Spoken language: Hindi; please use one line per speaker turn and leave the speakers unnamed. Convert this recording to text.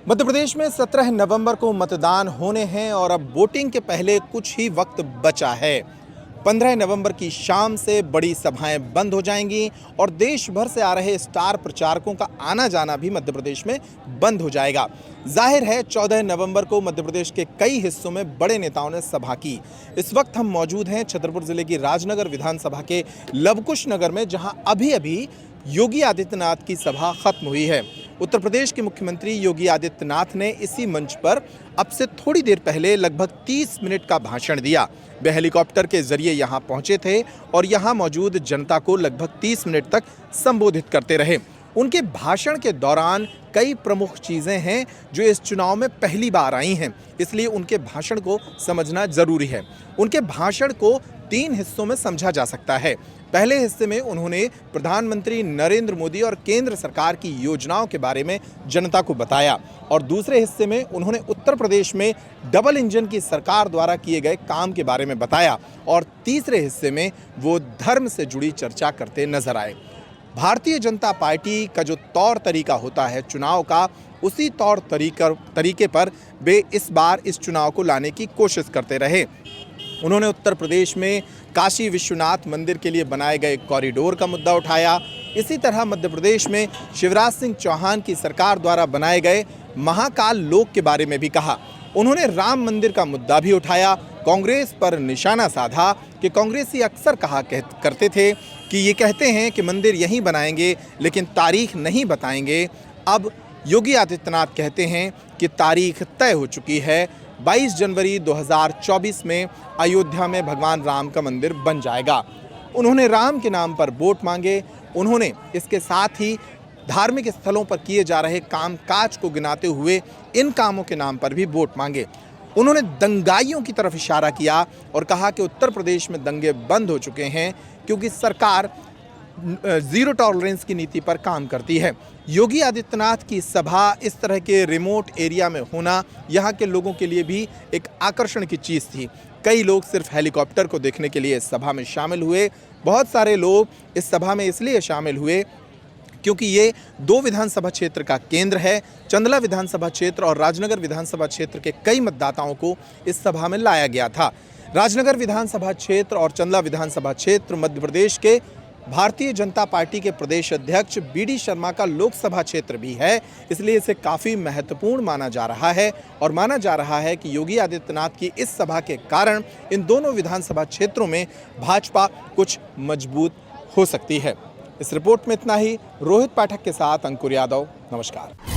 मध्य प्रदेश में 17 नवंबर को मतदान होने हैं और अब वोटिंग के पहले कुछ ही वक्त बचा है। 15 नवंबर की शाम से बड़ी सभाएं बंद हो जाएंगी और देश भर से आ रहे स्टार प्रचारकों का आना जाना भी मध्य प्रदेश में बंद हो जाएगा। जाहिर है 14 नवंबर को मध्य प्रदेश के कई हिस्सों में बड़े नेताओं ने सभा की। इस वक्त हम मौजूद हैं छतरपुर जिले की राजनगर विधानसभा के लवकुश नगर में, जहां अभी योगी आदित्यनाथ की सभा खत्म हुई है। उत्तर प्रदेश के मुख्यमंत्री योगी आदित्यनाथ ने इसी मंच पर अब से थोड़ी देर पहले लगभग 30 मिनट का भाषण दिया। वे हेलीकॉप्टर के जरिए यहां पहुंचे थे और यहां मौजूद जनता को लगभग 30 मिनट तक संबोधित करते रहे। उनके भाषण के दौरान कई प्रमुख चीज़ें हैं जो इस चुनाव में पहली बार आई हैं, इसलिए उनके भाषण को समझना जरूरी है। उनके भाषण को 3 हिस्सों में समझा जा सकता है। पहले हिस्से में उन्होंने प्रधानमंत्री नरेंद्र मोदी और केंद्र सरकार की योजनाओं के बारे में जनता को बताया और दूसरे हिस्से में उन्होंने उत्तर प्रदेश में डबल इंजन की सरकार द्वारा किए गए काम के बारे में बताया और तीसरे हिस्से में वो धर्म से जुड़ी चर्चा करते नजर आए। भारतीय जनता पार्टी का जो तौर तरीका होता है चुनाव का, उसी तौर तरीके पर वे इस बार इस चुनाव को लाने की कोशिश करते रहे। उन्होंने उत्तर प्रदेश में काशी विश्वनाथ मंदिर के लिए बनाए गए कॉरिडोर का मुद्दा उठाया। इसी तरह मध्य प्रदेश में शिवराज सिंह चौहान की सरकार द्वारा बनाए गए महाकाल लोक के बारे में भी कहा। उन्होंने राम मंदिर का मुद्दा भी उठाया। कांग्रेस पर निशाना साधा कि कांग्रेसी अक्सर कहा करते थे कि ये कहते हैं कि मंदिर यहीं बनाएंगे लेकिन तारीख नहीं बताएंगे। अब योगी आदित्यनाथ कहते हैं कि तारीख तय हो चुकी है। 22 जनवरी 2024 में अयोध्या में भगवान राम का मंदिर बन जाएगा। उन्होंने राम के नाम पर वोट मांगे। उन्होंने इसके साथ ही धार्मिक स्थलों पर किए जा रहे कामकाज को गिनाते हुए इन कामों के नाम पर भी वोट मांगे। उन्होंने दंगाइयों की तरफ इशारा किया और कहा कि उत्तर प्रदेश में दंगे बंद हो चुके हैं क्योंकि सरकार जीरो टॉलरेंस की नीति पर काम करती है। योगी आदित्यनाथ की सभा इस तरह के रिमोट एरिया में होना यहाँ के लोगों के लिए भी एक आकर्षण की चीज़ थी। कई लोग सिर्फ हेलीकॉप्टर को देखने के लिए इस सभा में शामिल हुए। बहुत सारे लोग इस सभा में इसलिए शामिल हुए क्योंकि ये 2 विधानसभा क्षेत्र का केंद्र है। चंदला विधानसभा क्षेत्र और राजनगर विधानसभा क्षेत्र के कई मतदाताओं को इस सभा में लाया गया था। राजनगर विधानसभा क्षेत्र और चंदला विधानसभा क्षेत्र मध्य प्रदेश के भारतीय जनता पार्टी के प्रदेश अध्यक्ष BD शर्मा का लोकसभा क्षेत्र भी है, इसलिए इसे काफ़ी महत्वपूर्ण माना जा रहा है और माना जा रहा है कि योगी आदित्यनाथ की इस सभा के कारण इन दोनों विधानसभा क्षेत्रों में भाजपा कुछ मजबूत हो सकती है। इस रिपोर्ट में इतना ही। रोहित पाठक के साथ अंकुर यादव, नमस्कार।